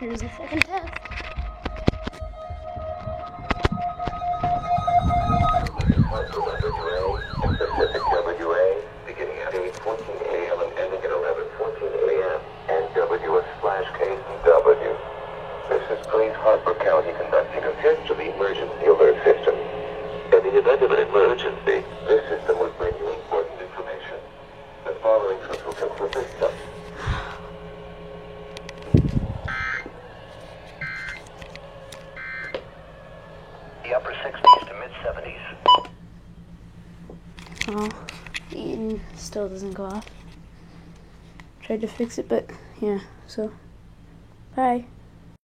Here's the fucking test. Pacific WA, beginning at 8:14 a.m. and ending at 11:14 a.m. and W/KCW. This is Police Harper County conducting a test of the emergency alert system. In the event of an emergency, this system will bring you important information. The following central control system. The upper 60s to mid 70s. Oh, Eden still doesn't go off. Tried to fix it, but yeah, so bye.